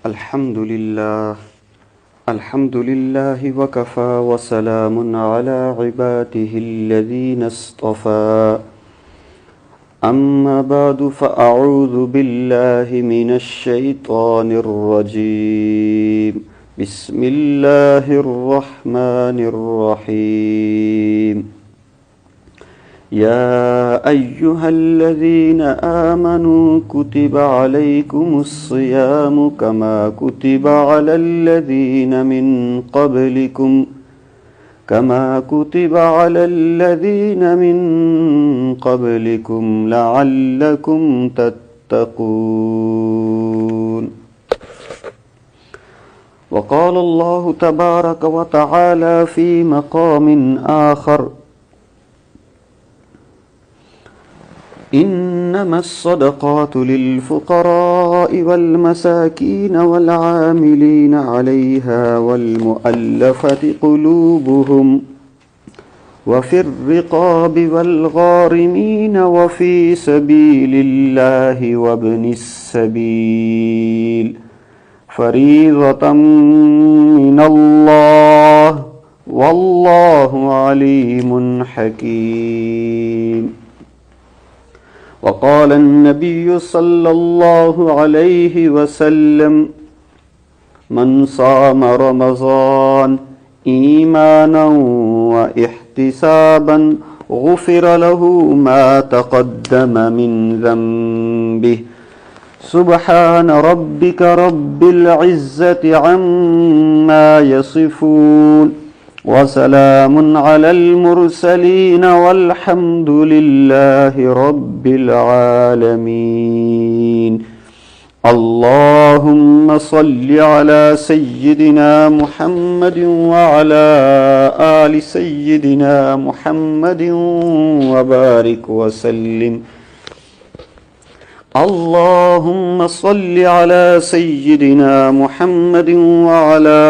الحمد لله وكفى وسلام على عباده الذين اصطفى أما بعد فأعوذ بالله من الشيطان الرجيم بسم الله الرحمن الرحيم يا أيها الذين آمنوا كتب عليكم الصيام كما كتب على الذين من قبلكم لعلكم تتقون. وقال الله تبارك وتعالى في مقام آخر إنما الصدقات للفقراء والمساكين والعاملين عليها والمؤلفة قلوبهم وفي الرقاب والغارمين وفي سبيل الله وابن السبيل فريضة من الله والله عليم حكيم. وقال النبي صلى الله عليه وسلم من صام رمضان إيمانا واحتسابا غفر له ما تقدم من ذنبه سبحان ربك رب العزة عما يصفون وسلام على المرسلين والحمد لله رب العالمين. اللهم صل على سيدنا محمد وعلى آل سيدنا محمد وبارك وسلم. اللهم صل على سيدنا محمد وعلى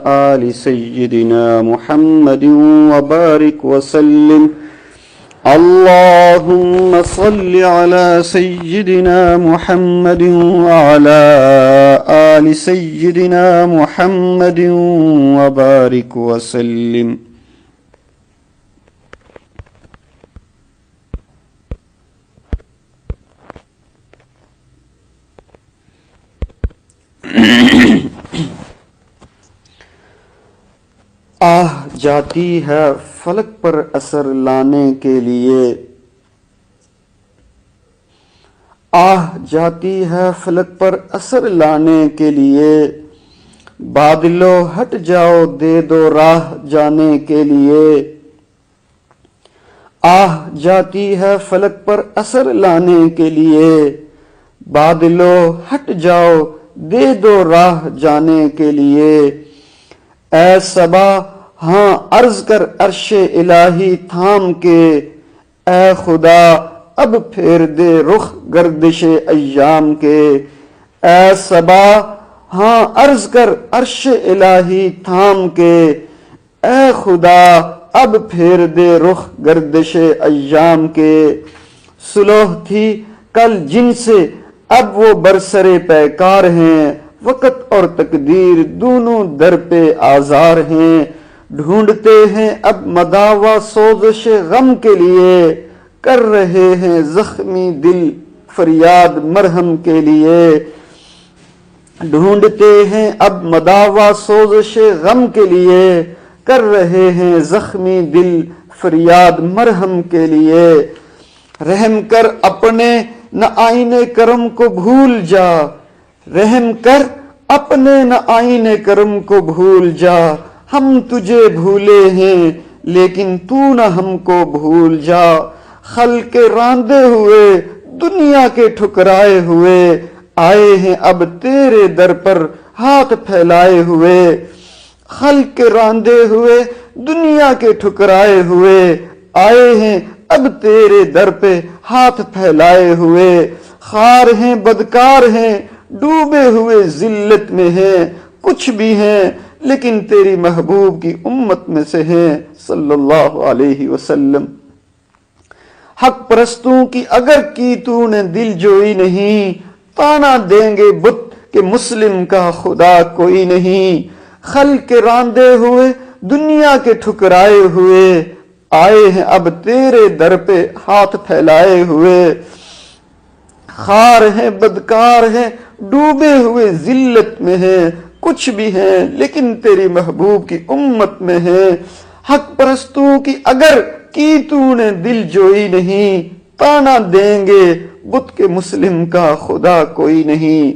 آل سيدنا محمد وبارك وسلم. اللهم صل على سيدنا محمد وعلى آل سيدنا محمد وبارك وسلم. آہ جاتی ہے فلک پر اثر لانے کے لیے، آہ جاتی ہے فلک پر اثر لانے کے لیے، بادلو ہٹ جاؤ دے دو راہ جانے کے لیے. آہ جاتی ہے فلک پر اثر لانے کے لیے، بادلو ہٹ جاؤ دے دو راہ جانے کے لیے. اے صبا ہاں عرض کر عرش الہی تھام کے، اے خدا اب پھیر دے رخ گردش ایام کے. اے صبا ہاں عرض کر عرش الہی تھام کے، اے خدا اب پھیر دے رخ گردش ایام کے. صلح تھی کل جن سے اب وہ برسرے پیکار ہیں، وقت اور تقدیر دونوں در پہ آزار ہیں. ڈھونڈتے ہیں اب مداوا سوزش غم کے لیے، کر رہے ہیں زخمی دل فریاد مرہم کے لیے. ڈھونڈتے ہیں اب مداوا سوزش غم کے لیے، کر رہے ہیں زخمی دل فریاد مرہم کے لیے. رحم کر اپنے نہ آئینے کرم کو بھول جا، رحم کر اپنے نہ آئینے کرم کو بھول جا. ہم تجھے بھولے ہیں لیکن تو نہ ہم کو بھول جا. خلق راندے ہوئے دنیا کے ٹھکرائے ہوئے، آئے ہیں اب تیرے در پر ہاتھ پھیلائے ہوئے. خلق راندے ہوئے دنیا کے ٹھکرائے ہوئے، آئے ہیں اب تیرے در پہ ہاتھ پھیلائے ہوئے. خار ہیں بدکار ہیں ڈوبے ہوئے ذلت میں ہیں، کچھ بھی ہیں لیکن تیری محبوب کی امت میں سے ہیں صلی اللہ علیہ وسلم. حق پرستوں کی اگر کی تو نے دل جوئی نہیں، تانا دیں گے بت کہ مسلم کا خدا کوئی نہیں، خلق کے راندے ہوئے دنیا کے ٹھکرائے ہوئے، آئے ہیں اب تیرے در پہ ہاتھ پھیلائے ہوئے، خار ہیں بدکار ہیں ڈوبے ہوئے ذلت میں ہیں، کچھ بھی ہیں لیکن تیری محبوب کی امت میں ہیں، حق پرستوں کی اگر کی تو نے دل جوئی نہیں، تانا دیں گے بت کے مسلم کا خدا کوئی نہیں۔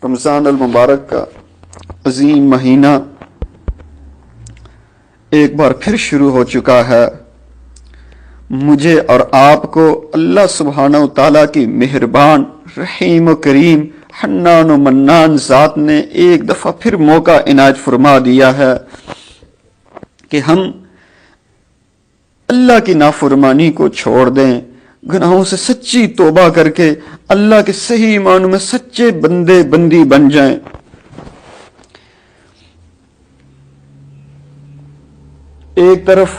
رمضان المبارک کا عظیم مہینہ ایک بار پھر شروع ہو چکا ہے۔ مجھے اور آپ کو اللہ سبحانہ و تعالیٰ کی مہربان رحیم و کریم حنان و منان ذات نے ایک دفعہ پھر موقع عنایت فرما دیا ہے کہ ہم اللہ کی نافرمانی کو چھوڑ دیں، گناہوں سے سچی توبہ کر کے اللہ کے صحیح معنوں میں سچے بندے بندی بن جائیں۔ ایک طرف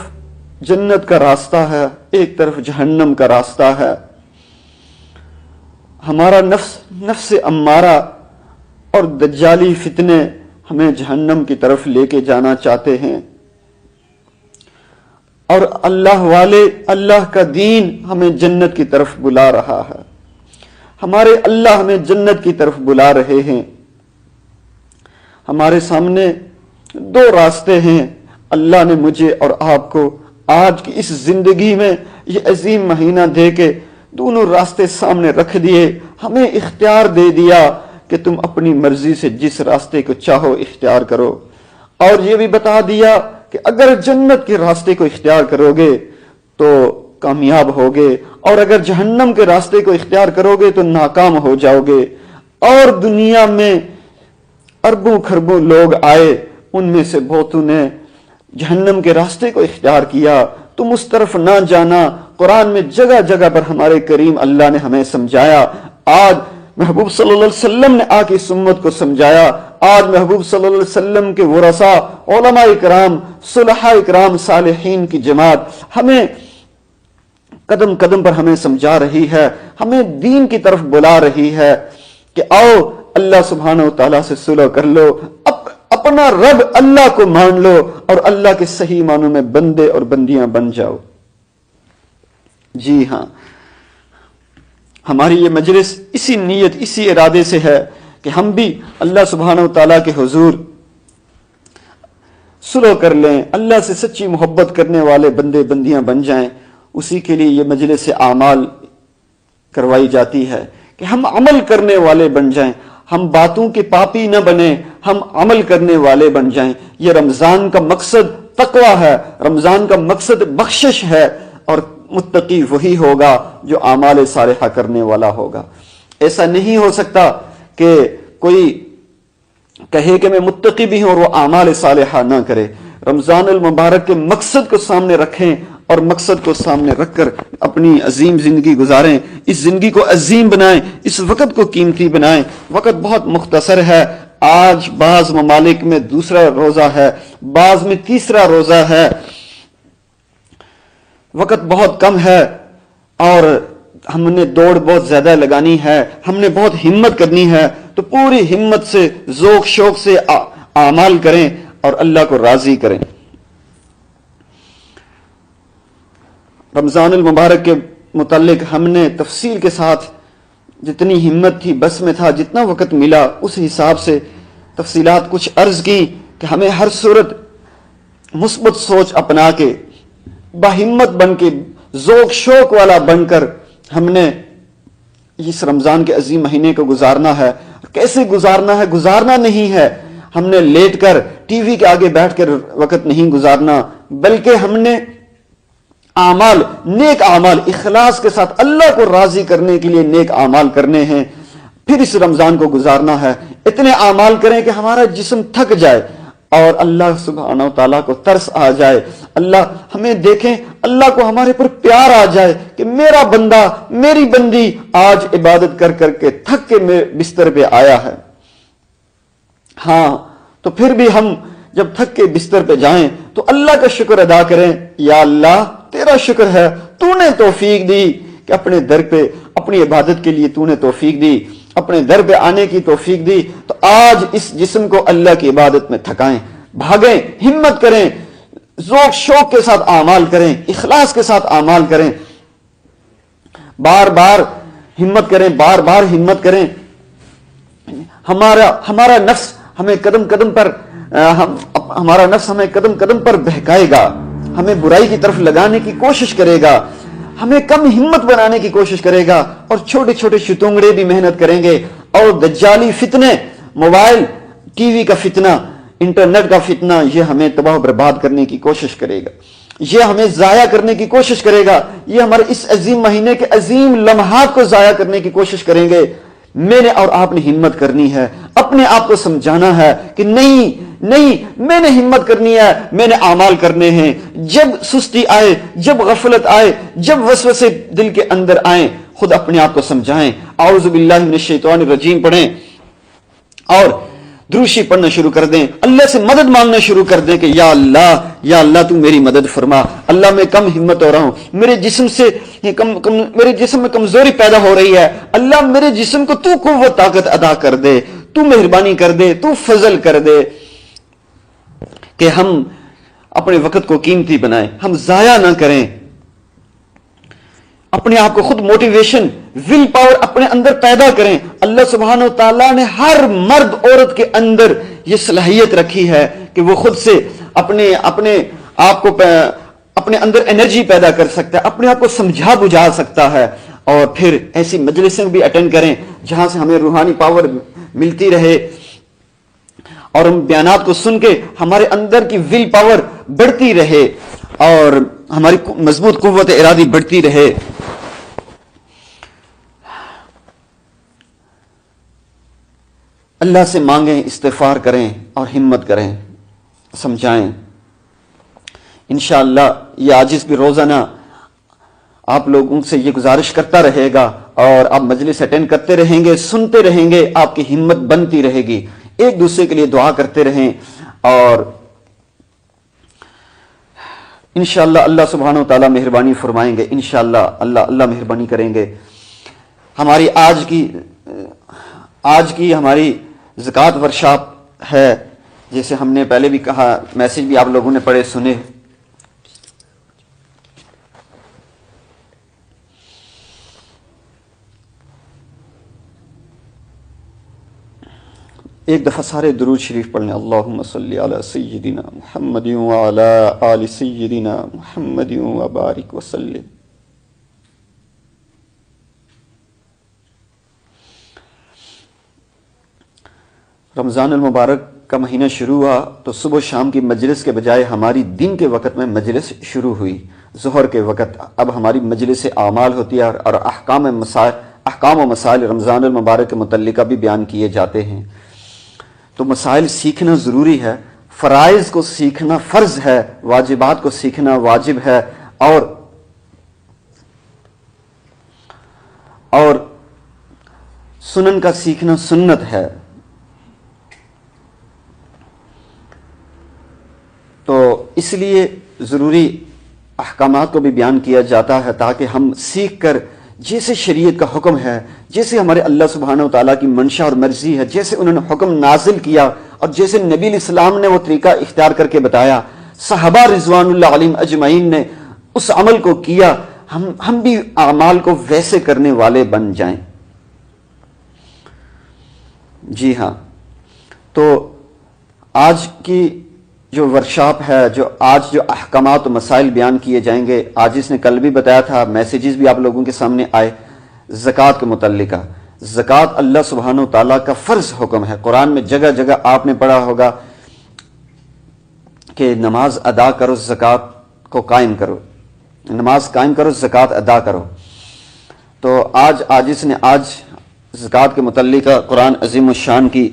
جنت کا راستہ ہے، ایک طرف جہنم کا راستہ ہے۔ ہمارا نفس امارہ اور دجالی فتنے ہمیں جہنم کی طرف لے کے جانا چاہتے ہیں، اور اللہ والے، اللہ کا دین ہمیں جنت کی طرف بلا رہا ہے۔ ہمارے اللہ ہمیں جنت کی طرف بلا رہے ہیں۔ ہمارے سامنے دو راستے ہیں۔ اللہ نے مجھے اور آپ کو آج کی اس زندگی میں یہ عظیم مہینہ دے کے دونوں راستے سامنے رکھ دیے، ہمیں اختیار دے دیا کہ تم اپنی مرضی سے جس راستے کو چاہو اختیار کرو، اور یہ بھی بتا دیا کہ اگر جنت کے راستے کو اختیار کرو گے تو کامیاب ہوگے، اور اگر جہنم کے راستے کو اختیار کرو گے تو ناکام ہو جاؤ گے۔ اور دنیا میں اربوں خربوں لوگ آئے، ان میں سے بہتوں نے جہنم کے راستے کو اختیار کیا۔ تم اس طرف نہ جانا، قرآن میں جگہ جگہ پر ہمارے کریم اللہ نے ہمیں سمجھایا۔ آج محبوب صلی اللہ علیہ وسلم نے آ کے اس امت کو سمجھایا۔ آج محبوب صلی اللہ علیہ وسلم کے ورثاء، علماء اکرام، صلحاء اکرام، صالحین کی جماعت ہمیں قدم قدم پر ہمیں سمجھا رہی ہے، ہمیں دین کی طرف بلا رہی ہے کہ آؤ اللہ سبحانہ و تعالیٰ سے صلح کر لو، اپنا رب اللہ کو مان لو، اور اللہ کے صحیح معنوں میں بندے اور بندیاں بن جاؤ۔ جی ہاں، ہماری یہ مجلس اسی نیت، اسی ارادے سے ہے کہ ہم بھی اللہ سبحانہ و تعالیٰ کے حضور صلح کر لیں، اللہ سے سچی محبت کرنے والے بندے بندیاں بن جائیں۔ اسی کے لیے یہ مجلس اعمال کروائی جاتی ہے کہ ہم عمل کرنے والے بن جائیں، ہم باتوں کے پاپی نہ بنیں، ہم عمل کرنے والے بن جائیں۔ یہ رمضان کا مقصد تقویٰ ہے، رمضان کا مقصد بخشش ہے، اور متقی وہی ہوگا جو اعمال صالحہ کرنے والا ہوگا۔ ایسا نہیں ہو سکتا کہ کوئی کہے کہ میں متقی بھی ہوں اور وہ اعمال صالحہ نہ کرے۔ رمضان المبارک کے مقصد کو سامنے رکھیں اور مقصد کو سامنے رکھ کر اپنی عظیم زندگی گزاریں، اس زندگی کو عظیم بنائیں، اس وقت کو قیمتی بنائیں۔ وقت بہت مختصر ہے، آج بعض ممالک میں دوسرا روزہ ہے، بعض میں تیسرا روزہ ہے، وقت بہت کم ہے، اور ہم نے دوڑ بہت زیادہ لگانی ہے، ہم نے بہت ہمت کرنی ہے، تو پوری ہمت سے ذوق شوق سے اعمال کریں اور اللہ کو راضی کریں۔ رمضان المبارک کے متعلق ہم نے تفصیل کے ساتھ جتنی ہمت تھی، بس میں تھا، جتنا وقت ملا اس حساب سے تفصیلات کچھ عرض کی کہ ہمیں ہر صورت مثبت سوچ اپنا کے، باہمت بن کے، ذوق شوق والا بن کر ہم نے اس رمضان کے عظیم مہینے کو گزارنا ہے۔ کیسے گزارنا ہے؟ گزارنا نہیں ہے ہم نے لیٹ کر ٹی وی کے آگے بیٹھ کر وقت نہیں گزارنا، بلکہ ہم نے اعمال، نیک اعمال، اخلاص کے ساتھ اللہ کو راضی کرنے کے لیے نیک اعمال کرنے ہیں، پھر اس رمضان کو گزارنا ہے۔ اتنے اعمال کریں کہ ہمارا جسم تھک جائے اور اللہ سبحانہ و تعالیٰ کو ترس آ جائے، اللہ ہمیں دیکھیں، اللہ کو ہمارے پر پیار آ جائے کہ میرا بندہ، میری بندی آج عبادت کر کر کے تھک کے بستر پہ آیا ہے۔ ہاں، تو پھر بھی ہم جب تھک کے بستر پہ جائیں تو اللہ کا شکر ادا کریں، یا اللہ تیرا شکر ہے، تو نے توفیق دی کہ اپنے در پہ اپنی عبادت کے لیے تو نے توفیق دی، اپنے در پہ آنے کی توفیق دی، تو آج اس جسم کو اللہ کی عبادت میں تھکائیں، بھاگیں، ہمت کریں، ذوق شوق کے ساتھ اعمال کریں، اخلاص کے ساتھ اعمال کریں، بار بار ہمت کریں، بار بار ہمت کریں۔ ہمارا نفس ہمیں قدم قدم پر ہمارا نفس ہمیں قدم قدم پر بہکائے گا، ہمیں برائی کی طرف لگانے کی کوشش کرے گا، ہمیں کم ہمت بنانے کی کوشش کرے گا، اور چھوٹے چھوٹے شتونگڑے بھی محنت کریں گے، اور دجالی فتنے، موبائل ٹی وی کا فتنہ، انٹرنیٹ کا فتنہ، یہ ہمیں تباہ و برباد کرنے کی کوشش کرے گا، یہ ہمیں ضائع کرنے کی کوشش کرے گا، یہ ہمارے اس عظیم مہینے کے عظیم لمحات کو ضائع کرنے کی کوشش کریں گے۔ میں نے اور آپ نے ہمت کرنی ہے، اپنے آپ کو سمجھانا ہے کہ نہیں میں نے ہمت کرنی ہے، میں نے اعمال کرنے ہیں۔ جب سستی آئے، جب غفلت آئے، جب وسوسے دل کے اندر آئیں، خود اپنے آپ کو سمجھائیں، اعوذ باللہ من الشیطان الرجیم پڑھیں اور دروشی پڑھنا شروع کر دیں، اللہ سے مدد مانگنا شروع کر دیں کہ یا اللہ تو میری مدد فرما، اللہ میں کم ہمت ہو رہا ہوں، میرے جسم میں کمزوری پیدا ہو رہی ہے، اللہ میرے جسم کو تو قوت طاقت عطا کر دے، تو مہربانی کر دے، تو فضل کر دے کہ ہم اپنے وقت کو قیمتی بنائیں، ہم ضائع نہ کریں، اپنے آپ کو خود موٹیویشن، ول پاور اپنے اندر پیدا کریں۔ اللہ سبحانہ و تعالیٰ نے ہر مرد عورت کے اندر یہ صلاحیت رکھی ہے کہ وہ خود سے اپنے آپ کو اپنے اندر انرجی پیدا کر سکتا ہے، اپنے آپ کو سمجھا بجھا سکتا ہے، اور پھر ایسی مجلسیں بھی اٹینڈ کریں جہاں سے ہمیں روحانی پاور ملتی رہے، اور ہم بیانات کو سن کے ہمارے اندر کی ول پاور بڑھتی رہے اور ہماری مضبوط قوت ارادی بڑھتی رہے۔ اللہ سے مانگیں، استغفار کریں اور ہمت کریں، سمجھائیں۔ انشاءاللہ یہ عاجز بھی روزانہ آپ لوگوں سے یہ گزارش کرتا رہے گا، اور آپ مجلس اٹینڈ کرتے رہیں گے، سنتے رہیں گے، آپ کی ہمت بنتی رہے گی، ایک دوسرے کے لیے دعا کرتے رہیں، اور انشاءاللہ اللہ سبحانہ و تعالیٰ مہربانی فرمائیں گے، انشاءاللہ اللہ مہربانی کریں گے۔ ہماری آج کی ہماری زکوٰۃ ورکشاپ ہے، جیسے ہم نے پہلے بھی کہا، میسج بھی آپ لوگوں نے پڑھے سنے۔ ایک دفعہ سارے درود شریف پڑھ لیں، اللہم صلی علی سیدنا محمد وعلی آل سیدنا محمد وبارک وسلم۔ رمضان المبارک کا مہینہ شروع ہوا تو صبح و شام کی مجلس کے بجائے ہماری دن کے وقت میں مجلس شروع ہوئی، ظہر کے وقت اب ہماری مجلس اعمال ہوتی ہے، اور احکام و مسائل رمضان المبارک کے متعلقہ بھی بیان کیے جاتے ہیں۔ تو مسائل سیکھنا ضروری ہے، فرائض کو سیکھنا فرض ہے، واجبات کو سیکھنا واجب ہے، اور سنن کا سیکھنا سنت ہے۔ تو اس لیے ضروری احکامات کو بھی بیان کیا جاتا ہے تاکہ ہم سیکھ کر جیسے شریعت کا حکم ہے، جیسے ہمارے اللہ سبحانہ و تعالیٰ کی منشا اور مرضی ہے، جیسے انہوں نے حکم نازل کیا اور جیسے نبی علیہ السلام نے وہ طریقہ اختیار کر کے بتایا، صحابہ رضوان اللہ علیہم اجمعین نے اس عمل کو کیا، ہم بھی اعمال کو ویسے کرنے والے بن جائیں۔ جی ہاں، تو آج کی جو ورکشاپ ہے، آج جو احکامات و مسائل بیان کیے جائیں گے، آج اس نے کل بھی بتایا تھا، میسیجز بھی آپ لوگوں کے سامنے آئے، زکوٰۃ کے متعلقہ۔ زکوٰۃ اللہ سبحانہ و تعالیٰ کا فرض حکم ہے، قرآن میں جگہ جگہ آپ نے پڑھا ہوگا کہ نماز ادا کرو، زکوٰۃ کو قائم کرو، نماز قائم کرو، زکوٰۃ ادا کرو۔ تو آج اس نے زکوٰۃ کے متعلقہ قرآن عظیم الشان کی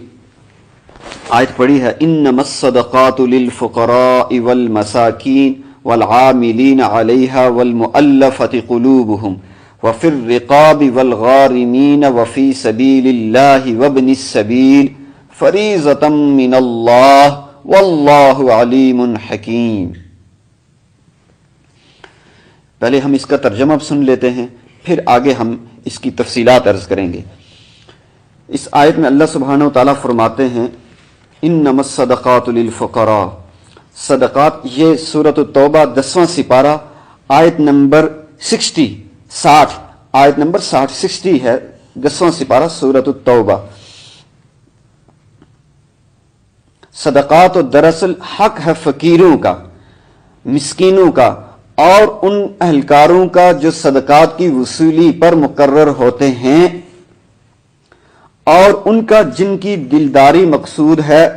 آیت پڑھی ہے، انما الصدقات للفقراء والمساکین والعاملین علیہا والمؤلفۃ قلوبہم وفی الرقاب والغارمین وفی سبیل اللہ وابن السبیل فریضۃ من اللہ واللہ علیم حکیم۔ پہلے ہم اس کا ترجمہ سن لیتے ہیں، پھر آگے ہم اس کی تفصیلات عرض کریں گے۔ اس آیت میں اللہ سبحانہ و تعالیٰ فرماتے ہیں انما الصدقات للفقراء، صدقات، یہ سورۃ التوبہ 10واں سپارہ آیت نمبر 60 آیت نمبر 60 ہے، 10واں سپارہ سورۃ التوبہ۔ صدقات و دراصل حق ہے فقیروں کا، مسکینوں کا اور ان اہلکاروں کا جو صدقات کی وصولی پر مقرر ہوتے ہیں، اور ان کا جن کی دلداری مقصود ہے،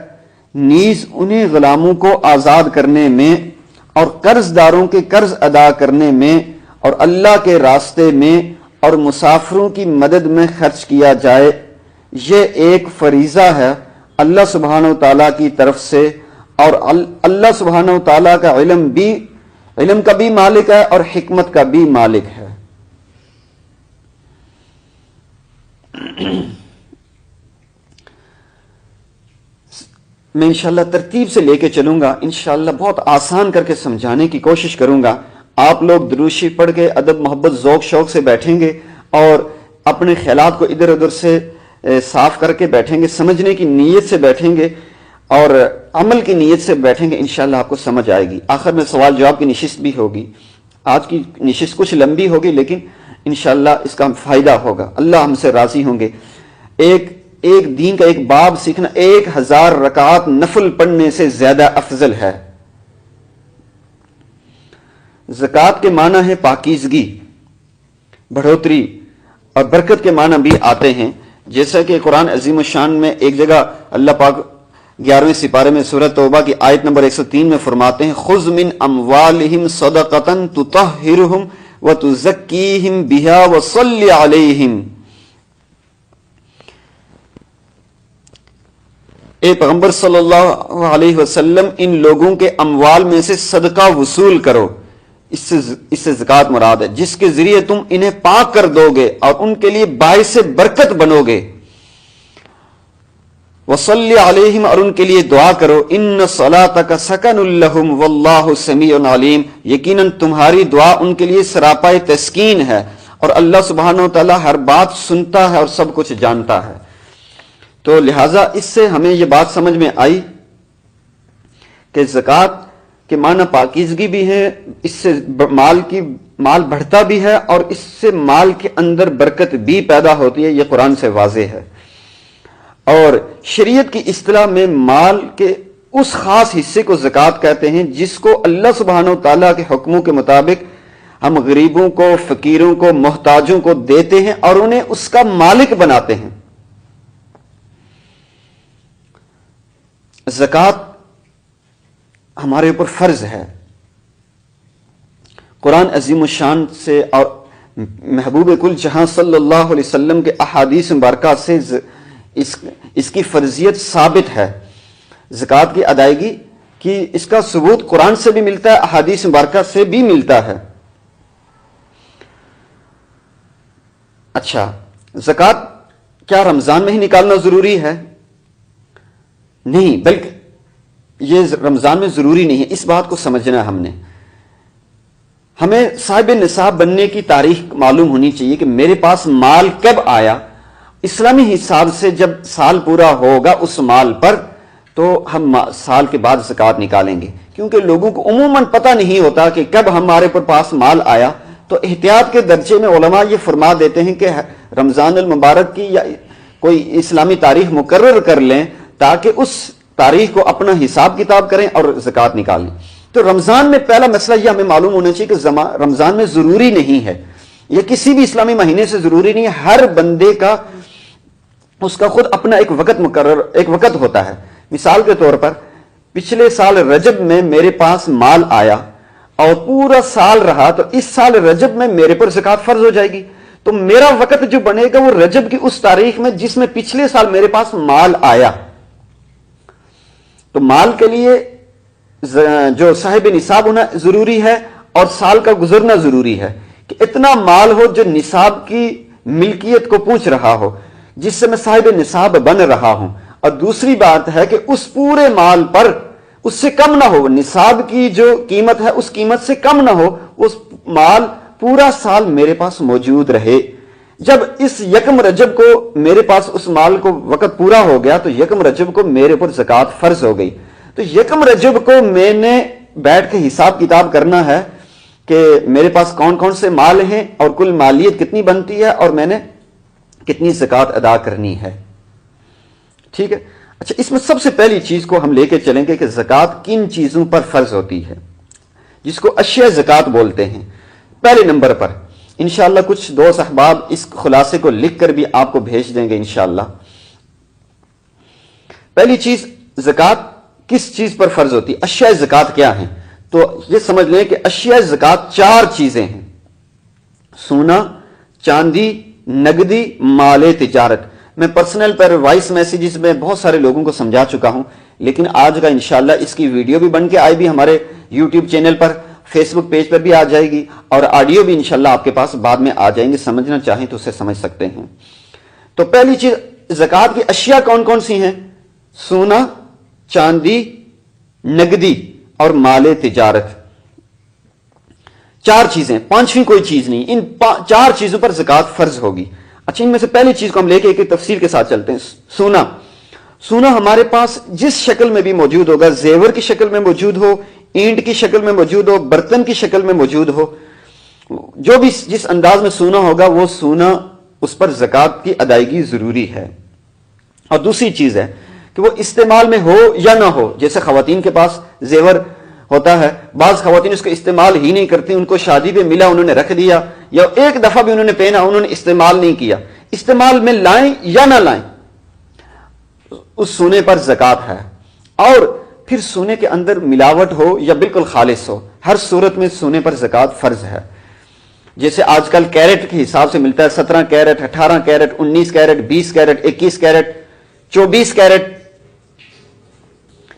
نیز انہیں غلاموں کو آزاد کرنے میں اور قرض داروں کے قرض ادا کرنے میں اور اللہ کے راستے میں اور مسافروں کی مدد میں خرچ کیا جائے۔ یہ ایک فریضہ ہے اللہ سبحانہ و تعالیٰ کی طرف سے، اور اللہ سبحانہ و تعالیٰ کا علم کا بھی مالک ہے اور حکمت کا بھی مالک ہے۔ میں انشاءاللہ ترتیب سے لے کے چلوں گا، انشاءاللہ بہت آسان کر کے سمجھانے کی کوشش کروں گا۔ آپ لوگ درود شریف پڑھ کے ادب محبت ذوق شوق سے بیٹھیں گے اور اپنے خیالات کو ادھر ادھر سے صاف کر کے بیٹھیں گے، سمجھنے کی نیت سے بیٹھیں گے اور عمل کی نیت سے بیٹھیں گے، انشاءاللہ آپ کو سمجھ آئے گی۔ آخر میں سوال جواب کی نشست بھی ہوگی۔ آج کی نشست کچھ لمبی ہوگی لیکن انشاءاللہ اس کا فائدہ ہوگا، اللہ ہم سے راضی ہوں گے۔ ایک دین کا ایک باب سیکھنا 1000 رکعات نفل پڑھنے سے زیادہ افضل ہے۔ زکوٰۃ کے معنی ہے پاکیزگی، بڑھوتری اور برکت کے معنی بھی آتے ہیں، جیسا کہ قرآن عظیم الشان میں ایک جگہ اللہ پاک 11ویں سپارے میں سورۃ توبہ کی آیت نمبر 103 میں فرماتے ہیں خذ من اموالہم صدقۃ تطہرہم وتزکیہم بہا وصلی علیہم۔ اے پیغمبر صلی اللہ علیہ وسلم، ان لوگوں کے اموال میں سے صدقہ وصول کرو، اس سے زکوٰۃ مراد ہے، جس کے ذریعے تم انہیں پاک کر دو گے اور ان کے لیے باعث برکت بنو گے۔ وصلی علیہم، اور ان کے لیے دعا کرو، ان صلاتک سکن لہم واللہ سمیع علیم، یقیناً تمہاری دعا ان کے لیے سراپا تسکین ہے اور اللہ سبحانہ و تعالیٰ ہر بات سنتا ہے اور سب کچھ جانتا ہے۔ تو لہٰذا اس سے ہمیں یہ بات سمجھ میں آئی کہ زکوٰۃ کے معنی پاکیزگی بھی ہے، اس سے مال بڑھتا بھی ہے اور اس سے مال کے اندر برکت بھی پیدا ہوتی ہے، یہ قرآن سے واضح ہے۔ اور شریعت کی اصطلاح میں مال کے اس خاص حصے کو زکوٰۃ کہتے ہیں جس کو اللہ سبحانہ و تعالیٰ کے حکموں کے مطابق ہم غریبوں کو، فقیروں کو، محتاجوں کو دیتے ہیں اور انہیں اس کا مالک بناتے ہیں۔ زکوٰۃ ہمارے اوپر فرض ہے۔ قرآن عظیم الشان سے اور محبوب کل جہاں صلی اللہ علیہ وسلم کے احادیث مبارکہ سے اس کی فرضیت ثابت ہے۔ زکوٰۃ کی ادائیگی کی اس کا ثبوت قرآن سے بھی ملتا ہے، احادیث مبارکہ سے بھی ملتا ہے۔ اچھا، زکوٰۃ کیا رمضان میں ہی نکالنا ضروری ہے؟ نہیں، بلکہ یہ رمضان میں ضروری نہیں ہے، اس بات کو سمجھنا ہے۔ ہمیں صاحب نصاب بننے کی تاریخ معلوم ہونی چاہیے کہ میرے پاس مال کب آیا۔ اسلامی حساب سے جب سال پورا ہوگا اس مال پر تو ہم سال کے بعد زکوٰۃ نکالیں گے، کیونکہ لوگوں کو عموماً پتہ نہیں ہوتا کہ کب ہمارے پاس مال آیا۔ تو احتیاط کے درجے میں علماء یہ فرما دیتے ہیں کہ رمضان المبارک کی یا کوئی اسلامی تاریخ مقرر کر لیں تاکہ اس تاریخ کو اپنا حساب کتاب کریں اور زکوٰۃ نکالیں۔ تو رمضان میں پہلا مسئلہ یہ ہمیں معلوم ہونا چاہیے کہ رمضان میں ضروری نہیں ہے، یہ کسی بھی اسلامی مہینے سے ضروری نہیں ہے۔ ہر بندے کا اس کا خود اپنا ایک وقت ہوتا ہے۔ مثال کے طور پر پچھلے سال رجب میں میرے پاس مال آیا اور پورا سال رہا، تو اس سال رجب میں میرے پر زکوٰۃ فرض ہو جائے گی۔ تو میرا وقت جو بنے گا وہ رجب کی اس تاریخ میں جس میں پچھلے سال میرے پاس مال آیا۔ تو مال کے لیے جو صاحب نصاب ہونا ضروری ہے اور سال کا گزرنا ضروری ہے، کہ اتنا مال ہو جو نصاب کی ملکیت کو پوچھ رہا ہو، جس سے میں صاحب نصاب بن رہا ہوں۔ اور دوسری بات ہے کہ اس پورے مال پر اس سے کم نہ ہو، نصاب کی جو قیمت ہے اس قیمت سے کم نہ ہو، اس مال پورا سال میرے پاس موجود رہے۔ جب اس یکم رجب کو میرے پاس اس مال کو وقت پورا ہو گیا تو یکم رجب کو میرے پر زکوٰۃ فرض ہو گئی. تو یکم رجب کو میں نے بیٹھ کے حساب کتاب کرنا ہے کہ میرے پاس کون کون سے مال ہیں اور کل مالیت کتنی بنتی ہے اور میں نے کتنی زکوٰۃ ادا کرنی ہے. ٹھیک ہے. اچھا، اس میں سب سے پہلی چیز کو ہم لے کے چلیں گے کہ زکوٰۃ کن چیزوں پر فرض ہوتی ہے، جس کو اشیاء زکوٰۃ بولتے ہیں. پہلے نمبر پر انشاءاللہ کچھ دوست احباب اس خلاصے کو لکھ کر بھی آپ کو بھیج دیں گے انشاءاللہ. پہلی چیز، زکوٰۃ کس چیز پر فرض ہوتی ہے، اشیاء زکوٰۃ کیا ہیں؟ تو یہ سمجھ لیں کہ اشیاء زکوٰۃ 4 چیزیں ہیں: سونا، چاندی، نگدی، مال تجارت. میں پرسنل پر وائس میسیجز میں بہت سارے لوگوں کو سمجھا چکا ہوں، لیکن آج کا انشاءاللہ اس کی ویڈیو بھی بن کے آئے بھی ہمارے یوٹیوب چینل پر، فیس بک پیج پر بھی آ جائے گی، اور آڈیو بھی انشاءاللہ آپ کے پاس بعد میں آ جائیں گے. سمجھنا چاہیں تو اسے سمجھ سکتے ہیں. تو پہلی چیز، زکوٰۃ کی اشیاء کون کون سی ہیں؟ سونا، چاندی، نگدی اور مال تجارت. 4 چیزیں، 5ویں کوئی چیز نہیں. ان 4 چیزوں پر زکوٰۃ فرض ہوگی. اچھا، ان میں سے پہلی چیز کو ہم لے کے ایک تفصیل کے ساتھ چلتے ہیں. سونا. سونا ہمارے پاس جس شکل میں بھی موجود ہوگا، زیور کی شکل میں موجود ہو، اینٹ کی شکل میں موجود ہو، برتن کی شکل میں موجود ہو، جو بھی جس انداز میں سونا ہوگا وہ سونا، اس پر زکوٰۃ کی ادائیگی ضروری ہے. اور دوسری چیز ہے کہ وہ استعمال میں ہو یا نہ ہو. جیسے خواتین کے پاس زیور ہوتا ہے، بعض خواتین اس کو استعمال ہی نہیں کرتی، ان کو شادی پہ ملا انہوں نے رکھ دیا، یا ایک دفعہ بھی انہوں نے پہنا انہوں نے استعمال نہیں کیا. استعمال میں لائیں یا نہ لائیں، اس سونے پر زکوٰۃ ہے. اور پھر سونے کے اندر ملاوٹ ہو یا بالکل خالص ہو، ہر صورت میں سونے پر زکوٰۃ فرض ہے. جیسے آج کل کیرٹ کے حساب سے ملتا ہے، 17 carat, 18 carat, 19 carat, 20 carat, 21 carat, 24 carat.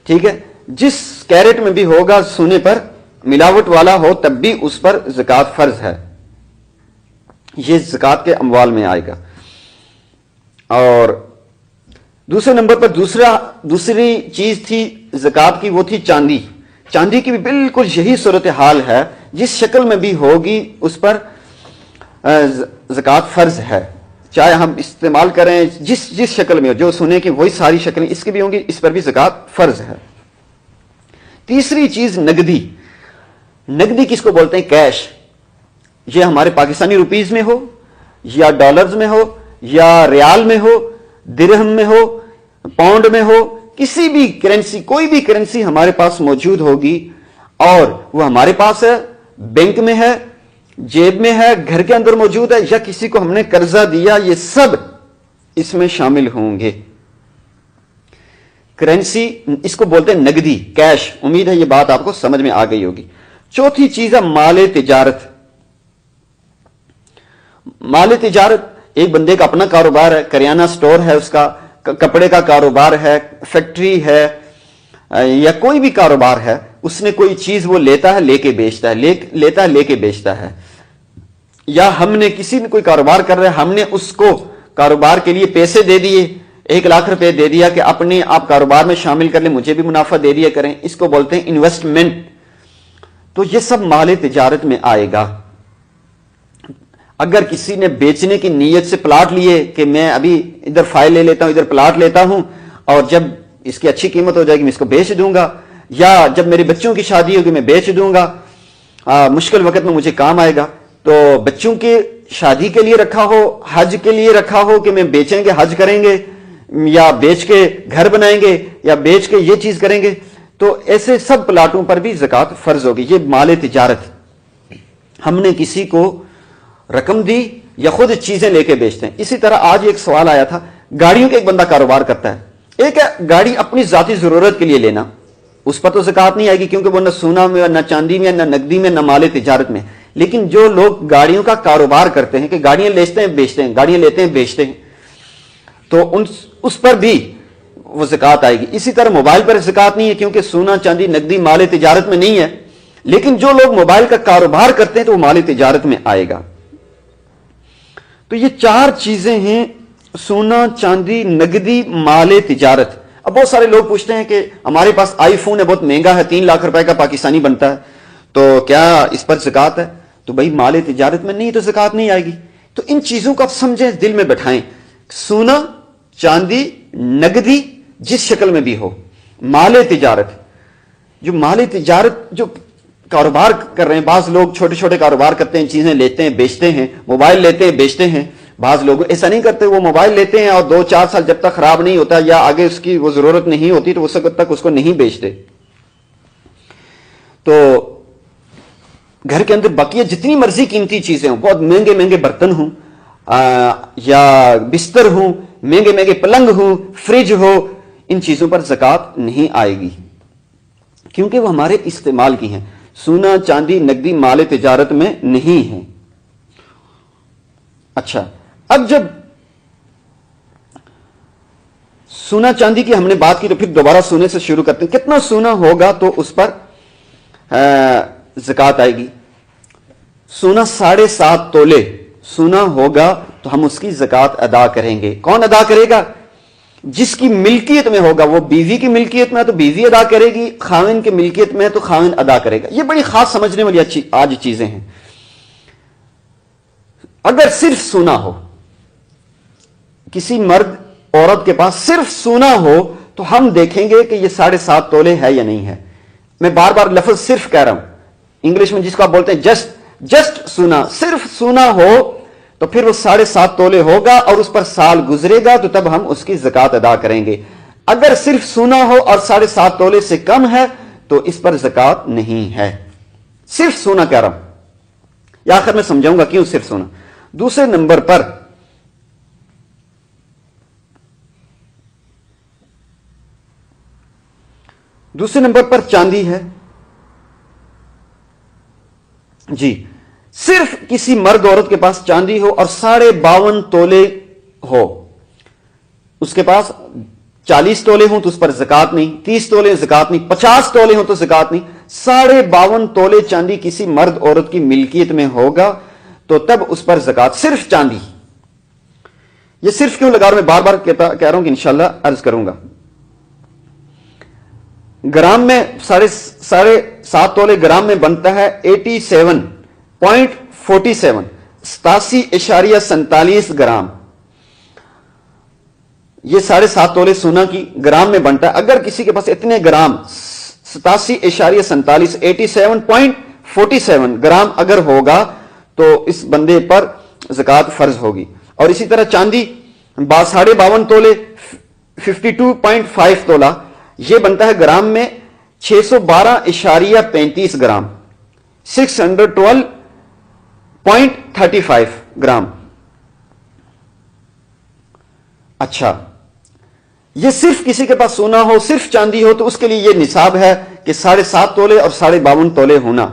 ٹھیک ہے. جس کیرٹ میں بھی ہوگا سونے پر ملاوٹ والا ہو تب بھی اس پر زکوٰۃ فرض ہے. یہ زکوٰۃ کے اموال میں آئے گا. اور دوسرے نمبر پر دوسری چیز تھی زکوٰۃ کی، وہ تھی چاندی. چاندی کی بھی بالکل یہی صورتحال ہے، جس شکل میں بھی ہوگی اس پر زکوٰۃ فرض ہے، چاہے ہم استعمال کریں جس شکل میں ہو. جو سونے کی وہی ساری شکلیں اس کی بھی ہوں گی، اس پر بھی زکوٰۃ فرض ہے. تیسری چیز نگدی. نگدی کس کو بولتے ہیں؟ کیش. یہ ہمارے پاکستانی روپیز میں ہو یا ڈالرز میں ہو یا ریال میں ہو، درہم میں ہو، پاؤنڈ میں ہو، کسی بھی کرنسی، کوئی بھی کرنسی ہمارے پاس موجود ہوگی اور وہ ہمارے پاس ہے، بینک میں ہے، جیب میں ہے، گھر کے اندر موجود ہے، یا کسی کو ہم نے قرضہ دیا، یہ سب اس میں شامل ہوں گے. کرنسی اس کو بولتے ہیں نگدی، کیش. امید ہے یہ بات آپ کو سمجھ میں آ گئی ہوگی. چوتھی چیز ہے مال تجارت. مال تجارت ایک بندے کا اپنا کاروبار ہے، کریانہ سٹور ہے، اس کا کپڑے کا کاروبار ہے، فیکٹری ہے، یا کوئی بھی کاروبار ہے. اس نے کوئی چیز وہ لیتا ہے، لے کے بیچتا ہے، لیتا ہے، لے کے بیچتا ہے. یا ہم نے کسی نے کوئی کاروبار کر رہا ہے، ہم نے اس کو کاروبار کے لیے پیسے دے دیے، 1 لاکھ روپے دے دیا کہ اپنے آپ کاروبار میں شامل کر لیں، مجھے بھی منافع دے دیا کریں. اس کو بولتے ہیں انویسٹمنٹ. تو یہ سب مال تجارت میں آئے گا. اگر کسی نے بیچنے کی نیت سے پلاٹ لیے کہ میں ابھی ادھر فائل لے لیتا ہوں، ادھر پلاٹ لیتا ہوں، اور جب اس کی اچھی قیمت ہو جائے گی میں اس کو بیچ دوں گا، یا جب میری بچوں کی شادی ہوگی میں بیچ دوں گا، مشکل وقت میں مجھے کام آئے گا. تو بچوں کی شادی کے لیے رکھا ہو، حج کے لیے رکھا ہو کہ میں بیچیں گے، حج کریں گے، یا بیچ کے گھر بنائیں گے، یا بیچ کے یہ چیز کریں گے، تو ایسے سب پلاٹوں پر بھی زکوٰۃ فرض ہوگی. یہ مال تجارت. ہم نے کسی کو رقم دی یا خود چیزیں لے کے بیچتے ہیں. اسی طرح آج ایک سوال آیا تھا، گاڑیوں کے ایک بندہ کاروبار کرتا ہے. ایک ہے گاڑی اپنی ذاتی ضرورت کے لیے لینا، اس پر تو زکوٰۃ نہیں آئے گی کیونکہ وہ نہ سونا میں، نہ چاندی میں، نہ نقدی میں، نہ مال تجارت میں. لیکن جو لوگ گاڑیوں کا کاروبار کرتے ہیں کہ گاڑیاں لیتے ہیں بیچتے ہیں، گاڑیاں لیتے ہیں بیچتے ہیں، تو اس پر بھی وہ زکوٰۃ آئے گی. اسی طرح موبائل پر زکوٰۃ نہیں ہے کیونکہ سونا، چاندی، نقدی مال تجارت میں نہیں ہے. لیکن جو لوگ موبائل کا کاروبار کرتے ہیں تو وہ مال تجارت میں آئے گا. تو یہ 4 چیزیں ہیں، سونا، چاندی، نقدی، مال تجارت. اب بہت سارے لوگ پوچھتے ہیں کہ ہمارے پاس آئی فون ہے، بہت مہنگا ہے، 3 لاکھ روپے کا پاکستانی بنتا ہے، تو کیا اس پر زکوٰۃ ہے؟ تو بھائی مال تجارت میں نہیں تو زکوٰۃ نہیں آئے گی. تو ان چیزوں کو آپ سمجھیں, دل میں بٹھائیں. سونا, چاندی, نگدی جس شکل میں بھی ہو, مال تجارت, جو مال تجارت جو کاروبار کر رہے ہیں, بعض لوگ چھوٹے چھوٹے کاروبار کرتے ہیں, چیزیں لیتے ہیں بیچتے ہیں, موبائل لیتے ہیں بیچتے ہیں. بعض لوگ ایسا نہیں کرتے, وہ موبائل لیتے ہیں اور 2-4 سال جب تک خراب نہیں ہوتا یا آگے اس کی وہ ضرورت نہیں ہوتی تو اس وقت تک اس کو نہیں بیچتے. تو گھر کے اندر بقیہ جتنی مرضی قیمتی چیزیں ہوں, بہت مہنگے مہنگے برتن ہوں یا بستر ہوں, مہنگے مہنگے پلنگ ہوں, فریج ہو, ان چیزوں پر زکوٰۃ نہیں آئے گی کیونکہ وہ ہمارے استعمال کی ہیں. سونا, چاندی, نقدی مال تجارت میں نہیں ہے. اچھا, اب جب سونا چاندی کی ہم نے بات کی تو پھر دوبارہ سونے سے شروع کرتے ہیں. کتنا سونا ہوگا تو اس پر زکوٰۃ آئے گی؟ سونا 7.5 تولے سونا ہوگا تو ہم اس کی زکوٰۃ ادا کریں گے. کون ادا کرے گا؟ جس کی ملکیت میں ہوگا. وہ بیوی کی ملکیت میں ہے تو بیوی ادا کرے گی, خاوند کی ملکیت میں ہے تو خاوند ادا کرے گا. یہ بڑی خاص سمجھنے والی آج چیزیں ہیں. اگر صرف سونا ہو, کسی مرد عورت کے پاس صرف سونا ہو تو ہم دیکھیں گے کہ یہ 7.5 تولے ہے یا نہیں ہے. میں بار بار لفظ صرف کہہ رہا ہوں, انگلش میں جس کو آپ بولتے ہیں جسٹ سونا, صرف سونا ہو تو پھر وہ 7.5 تولے ہوگا اور اس پر سال گزرے گا تو تب ہم اس کی زکوٰۃ ادا کریں گے. اگر صرف سونا ہو اور 7.5 تولے سے کم ہے تو اس پر زکوٰۃ نہیں ہے. صرف سونا کہہ رہا ہوں, یا آخر میں سمجھاؤں گا کیوں صرف سونا. دوسرے نمبر پر چاندی ہے. جی, صرف کسی مرد عورت کے پاس چاندی ہو اور 52.5 تولے ہو, اس کے پاس 40 تولے ہوں تو اس پر زکوٰۃ نہیں, 30 تولے زکوٰۃ نہیں, 50 تولے ہوں تو زکوٰۃ نہیں. 52.5 تولے چاندی کسی مرد عورت کی ملکیت میں ہوگا تو تب اس پر زکوٰۃ. صرف چاندی. یہ صرف کیوں لگا رہا ہوں, میں بار بار کہہ رہا ہوں کہ انشاءاللہ عرض کروں گا. گرام میں 7.5 تولے گرام میں بنتا ہے 87.47 87.47 گرام. یہ 7.5 تولے سونا کی گرام میں بنتا ہے. اگر کسی کے پاس اتنے گرام 87.47 87.47 گرام اگر ہوگا تو اس بندے پر زکوٰۃ فرض ہوگی. اور اسی طرح چاندی 52.5 تولے 52.5 تولہ یہ بنتا ہے گرام میں 612.35 گرام 612.35 گرام. اچھا, یہ صرف کسی کے پاس سونا ہو, صرف چاندی ہو تو اس کے لیے یہ نصاب ہے کہ 7.5 تولے اور 52.5 تولے ہونا.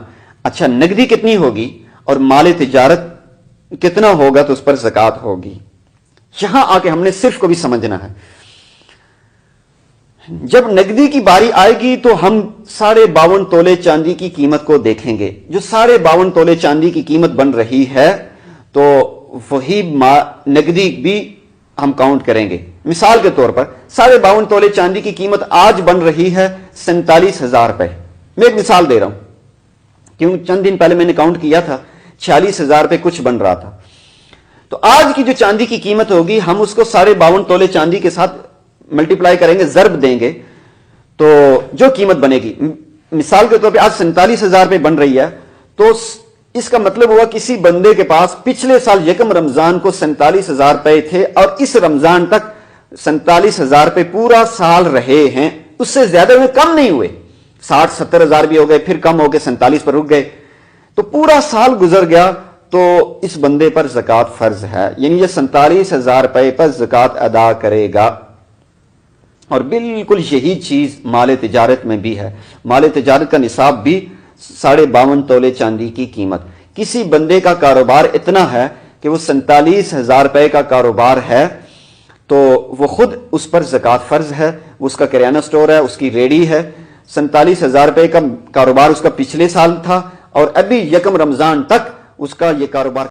اچھا, نقدی کتنی ہوگی اور مال تجارت کتنا ہوگا تو اس پر زکوٰۃ ہوگی. یہاں آ کے ہم نے صرف کو بھی سمجھنا ہے. جب نقدی کی باری آئے گی تو ہم 52.5 تولے چاندی کی قیمت کو دیکھیں گے. جو 52.5 تولے چاندی کی قیمت بن رہی ہے تو وہی نقدی بھی ہم کاؤنٹ کریں گے. مثال کے طور پر 52.5 تولے چاندی کی قیمت آج بن رہی ہے 47,000 روپے. میں ایک مثال دے رہا ہوں کیوں چند دن پہلے میں نے کاؤنٹ کیا تھا 46,000 روپے کچھ بن رہا تھا. تو آج کی جو چاندی کی قیمت ہوگی ہم اس کو 52.5 تولے چاندی کے ساتھ ملٹیپلائی کریں گے, ضرب دیں گے تو جو قیمت بنے گی, مثال کے طور پہ آج 47,000 روپے بن رہی ہے تو اس کا مطلب ہوا کسی بندے کے پاس پچھلے سال یکم رمضان کو 47,000 روپے تھے اور اس رمضان تک 47,000 روپے پورا سال رہے ہیں. اس سے زیادہ ہوئے, کم نہیں ہوئے. 60-70 ہزار بھی ہو گئے, پھر کم ہو کے 47 پر رک گئے, تو پورا سال گزر گیا تو اس بندے پر زکوٰۃ فرض ہے. یعنی یہ 47,000 روپے پر زکوٰۃ ادا کرے گا. اور بالکل یہی چیز مال تجارت میں بھی ہے. مال تجارت کا نصاب بھی 52.5 تولے چاندی کی قیمت. کسی بندے کا کاروبار اتنا ہے کہ وہ 47,000 روپے کا کاروبار ہے تو وہ خود اس پر زکوٰۃ فرض ہے. اس کا کریانہ سٹور ہے, اس کی ریڑھی ہے. 47,000 روپے کا کاروبار اس کا پچھلے سال تھا اور ابھی یکم رمضان تک اس کا یہ کاروبار